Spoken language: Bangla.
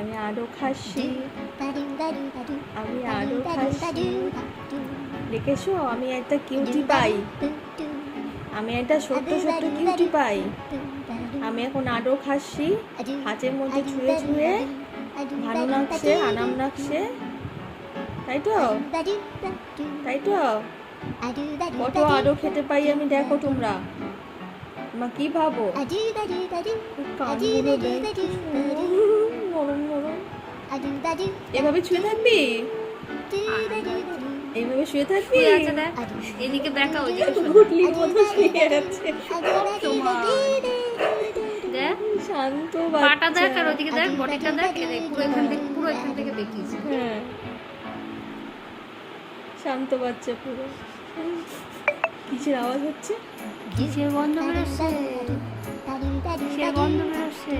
আমি আরো খাসি, আমি আরো খাসি। দেখেছো আমি একটা কিউটি পাই, আমি একটা ছোট্ট ছোট্ট কিউটি পাই। আমি এখন আরো খাসি, হাতের মধ্যে ছুঁয়ে ছুঁয়ে ভালো লাগছে, আরাম লাগছে, তাই তো? তাই তো? কত আরো খেতে পাই আমি, দেখো তোমরা কি ভাবো? কানগুলো দেখ নরম নরম। এভাবে শুয়ে থাকবি, এইভাবে শুয়ে থাকবি। এদিকে দেখা, ওইদিকে গুটলির মতো শুয়ে আছে। দেখ, শান্ত পাটা দেখ বাচ্চা। আর ওইদিকে দেখ, বডিটা দেখ, পুরো এখান থেকে বেঁকিয়েছে। হ্যাঁ, শান্ত বাচ্চা পুরো। কিসের আওয়াজ হচ্ছে? কিসের গন্ধ বেরোচ্ছে? কিসের গন্ধ বেরোচ্ছে?